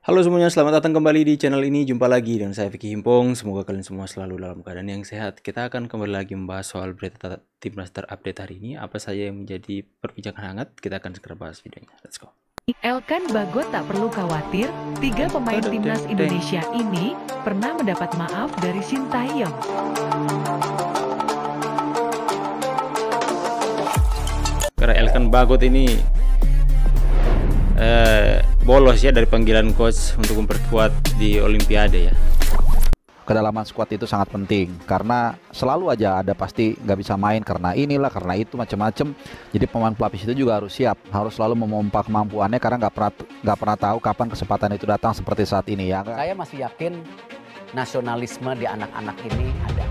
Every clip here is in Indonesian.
Halo semuanya, selamat datang kembali di channel ini. Jumpa lagi dengan saya Vicky Himpong. Semoga kalian semua selalu dalam keadaan yang sehat. Kita akan kembali lagi membahas soal berita timnas terupdate hari ini. Apa saja yang menjadi perbincangan hangat? Kita akan segera bahas videonya. Let's go. Elkan Bagot tak perlu khawatir, 3 pemain timnas Indonesia ini pernah mendapat maaf dari Shin Tae-yong. Karena Elkan Bagot ini bolos ya dari panggilan coach untuk memperkuat di Olimpiade ya. Kedalaman skuad itu sangat penting karena selalu aja ada pasti nggak bisa main karena inilah karena itu macam-macam. Jadi pemain pelapis itu juga harus siap, harus selalu memompa kemampuannya karena nggak pernah tahu kapan kesempatan itu datang seperti saat ini ya. Saya masih yakin nasionalisme di anak-anak ini ada.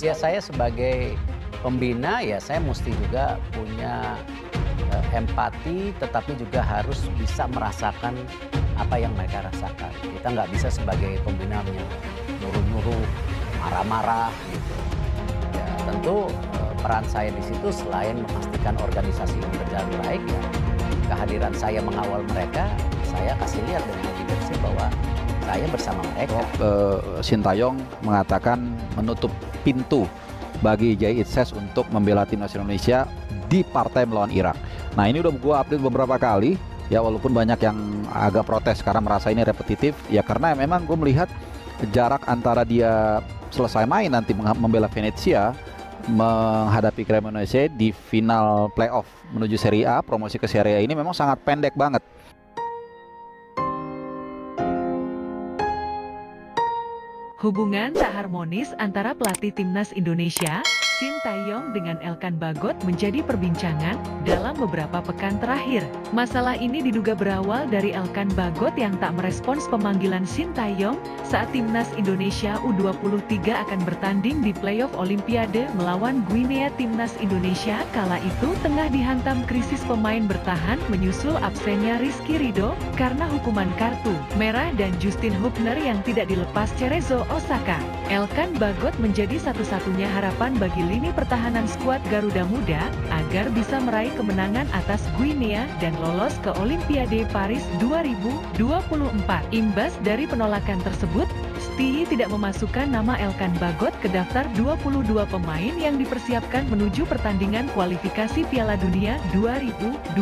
Ya saya sebagai pembina ya saya mesti juga punya empati, tetapi juga harus bisa merasakan apa yang mereka rasakan. Kita nggak bisa sebagai pembina nyuruh-nyuruh, marah-marah gitu. Ya tentu peran saya di situ selain memastikan organisasi ini berjalan baik, ya kehadiran saya mengawal mereka, saya kasih lihat dengan leadership bahwa saya bersama mereka. Shin Tae-yong mengatakan menutup pintu bagi Jay Itses untuk membela timnas Indonesia di partai melawan Irak. Nah ini udah gue update beberapa kali ya, walaupun banyak yang agak protes karena merasa ini repetitif ya, karena memang gue melihat jarak antara dia selesai main nanti membela Venezia menghadapi Cremonese di final playoff menuju Serie A, promosi ke Serie A ini memang sangat pendek banget. Hubungan tak harmonis antara pelatih timnas Indonesia, Shin Tae-yong dengan Elkan Bagot menjadi perbincangan dalam beberapa pekan terakhir. Masalah ini diduga berawal dari Elkan Bagot yang tak merespons pemanggilan Shin Tae-yong saat timnas Indonesia U23 akan bertanding di playoff Olimpiade melawan Guinea. Timnas Indonesia kala itu tengah dihantam krisis pemain bertahan menyusul absennya Rizky Ridho karena hukuman kartu merah dan Justin Hubner yang tidak dilepas Cerezo Osaka. Elkan Bagot menjadi satu-satunya harapan bagi lini pertahanan skuad Garuda Muda agar bisa meraih kemenangan atas Guinea dan lolos ke Olimpiade Paris 2024. Imbas dari penolakan tersebut, STI tidak memasukkan nama Elkan Bagot ke daftar 22 pemain yang dipersiapkan menuju pertandingan kualifikasi Piala Dunia 2026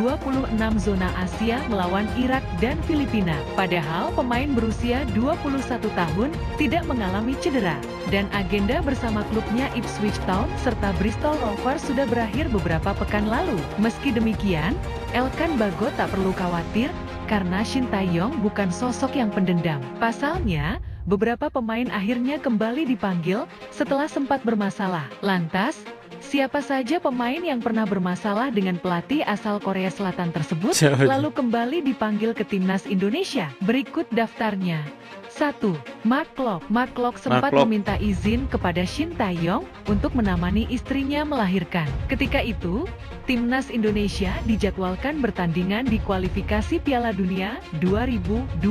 zona Asia melawan Irak dan Filipina. Padahal pemain berusia 21 tahun tidak mengalami cedera dan agenda bersama klubnya Ipswich Town serta Bristol Rovers sudah berakhir beberapa pekan lalu. Meski demikian, Elkan Bagot tak perlu khawatir karena Shin Tae-yong bukan sosok yang pendendam. Pasalnya, beberapa pemain akhirnya kembali dipanggil setelah sempat bermasalah. Lantas, siapa saja pemain yang pernah bermasalah dengan pelatih asal Korea Selatan tersebut lalu kembali dipanggil ke timnas Indonesia? Berikut daftarnya. 1. Mark Klok. Mark Klok sempat meminta izin kepada Shin Tae-yong untuk menemani istrinya melahirkan. Ketika itu, timnas Indonesia dijadwalkan bertandingan di kualifikasi Piala Dunia 2022.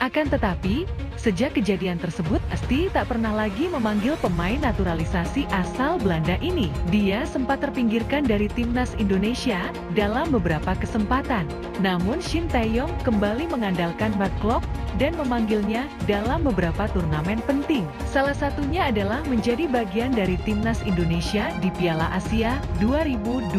Akan tetapi, sejak kejadian tersebut, STI tak pernah lagi memanggil pemain naturalisasi asal Belanda ini. Dia sempat terpinggirkan dari timnas Indonesia dalam beberapa kesempatan. Namun Shin Tae-yong kembali mengandalkan Mark Klok dan memanggilnya dalam beberapa turnamen penting. Salah satunya adalah menjadi bagian dari timnas Indonesia di Piala Asia 2023.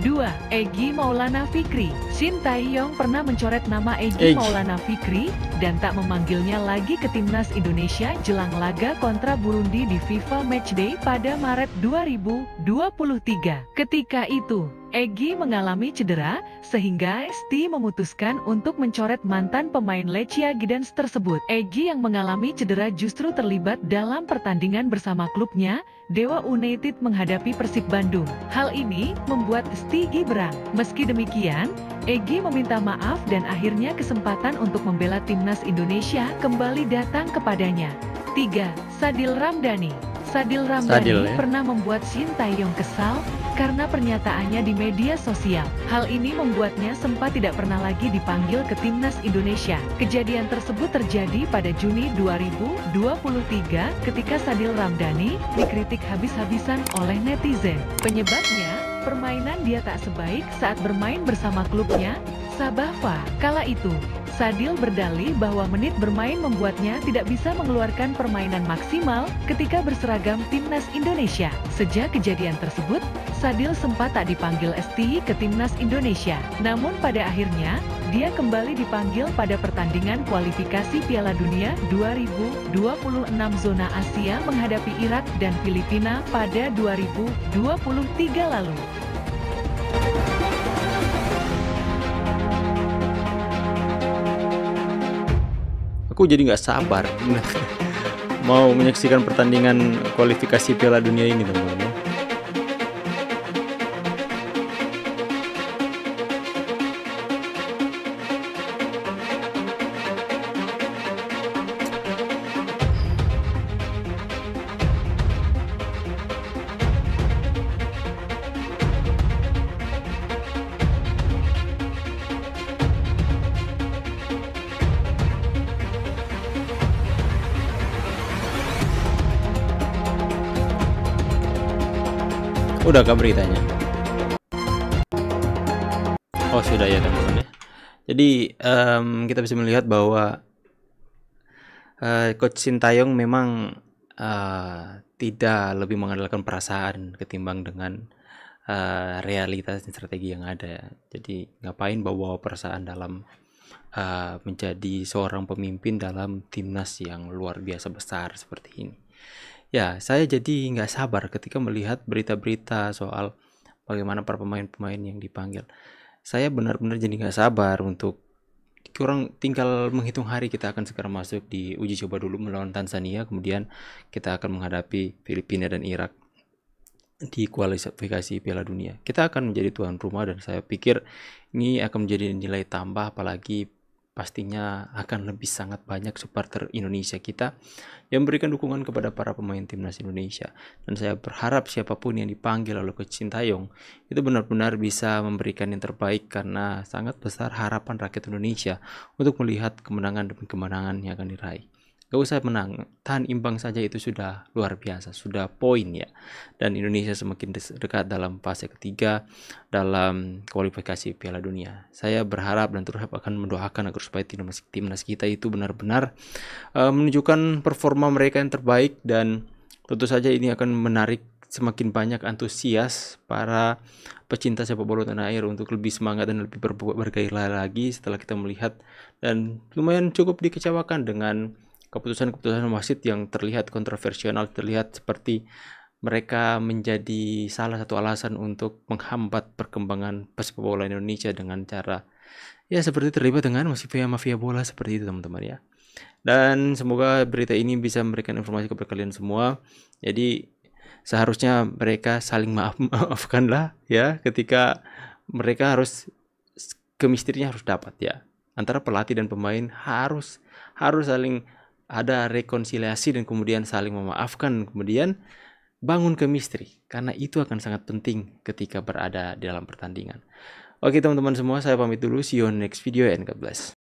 2. Egy Maulana Fikri. Shin Tae-yong pernah mencoret nama Egy Maulana Fikri dan tak memanggilnya lagi ke timnas Indonesia jelang laga kontra Burundi di FIFA Matchday pada Maret 2023. Ketika itu, Egy mengalami cedera sehingga STI memutuskan untuk mencoret mantan pemain Lechia Gdańsk tersebut. Egy yang mengalami cedera justru terlibat dalam pertandingan bersama klubnya, Dewa United menghadapi Persib Bandung. Hal ini membuat STI berang. Meski demikian, Egy meminta maaf dan akhirnya kesempatan untuk membela timnas Indonesia kembali datang kepadanya. 3. Sadil Ramdhani. Sadil Ramdhani pernah membuat Shin Tae-yong kesal karena pernyataannya di media sosial. Hal ini membuatnya sempat tidak pernah lagi dipanggil ke timnas Indonesia. Kejadian tersebut terjadi pada Juni 2023 ketika Sadil Ramdhani dikritik habis-habisan oleh netizen. Penyebabnya, permainan dia tak sebaik saat bermain bersama klubnya. Sabahwa. Kala itu, Sadil berdalih bahwa menit bermain membuatnya tidak bisa mengeluarkan permainan maksimal ketika berseragam Timnas Indonesia. Sejak kejadian tersebut, Sadil sempat tak dipanggil STI ke Timnas Indonesia. Namun pada akhirnya, dia kembali dipanggil pada pertandingan kualifikasi Piala Dunia 2026 zona Asia menghadapi Irak dan Filipina pada 2023 lalu. Aku jadi nggak sabar mau menyaksikan pertandingan kualifikasi Piala Dunia ini, teman-teman. Udah kah beritanya? Oh sudah ya teman-teman ya. Jadi kita bisa melihat bahwa Coach Sintayong memang tidak lebih mengandalkan perasaan ketimbang dengan realitas dan strategi yang ada. Jadi ngapain bawa perasaan dalam menjadi seorang pemimpin dalam timnas yang luar biasa besar seperti ini. Ya, saya jadi nggak sabar ketika melihat berita-berita soal bagaimana para pemain-pemain yang dipanggil. Saya benar-benar jadi nggak sabar untuk kurang tinggal menghitung hari kita akan segera masuk di uji coba dulu melawan Tanzania, kemudian kita akan menghadapi Filipina dan Irak di kualifikasi Piala Dunia. Kita akan menjadi tuan rumah dan saya pikir ini akan menjadi nilai tambah, apalagi pastinya akan lebih sangat banyak supporter Indonesia kita yang memberikan dukungan kepada para pemain timnas Indonesia. Dan saya berharap siapapun yang dipanggil oleh Coach Sintayong itu benar-benar bisa memberikan yang terbaik, karena sangat besar harapan rakyat Indonesia untuk melihat kemenangan demi kemenangan yang akan diraih. Gak usah menang, tahan imbang saja itu sudah luar biasa, sudah poin ya. Dan Indonesia semakin dekat dalam fase ketiga dalam kualifikasi Piala Dunia. Saya berharap dan terus akan mendoakan agar supaya timnas kita itu benar-benar menunjukkan performa mereka yang terbaik, dan tentu saja ini akan menarik semakin banyak antusias para pecinta sepak bola tanah air untuk lebih semangat dan lebih bergairah lagi setelah kita melihat dan lumayan cukup dikecewakan dengan keputusan-keputusan wasit yang terlihat kontroversial, terlihat seperti mereka menjadi salah satu alasan untuk menghambat perkembangan sepak bola Indonesia dengan cara ya seperti terlibat dengan mafia bola seperti itu, teman-teman ya. Dan semoga berita ini bisa memberikan informasi kepada kalian semua. Jadi seharusnya mereka saling maafkanlah ya, ketika mereka harus kemistrinya harus dapat ya, antara pelatih dan pemain harus saling ada rekonsiliasi dan kemudian saling memaafkan, kemudian bangun chemistry, karena itu akan sangat penting ketika berada di dalam pertandingan. Oke teman-teman semua, saya pamit dulu, see you on next video and God bless.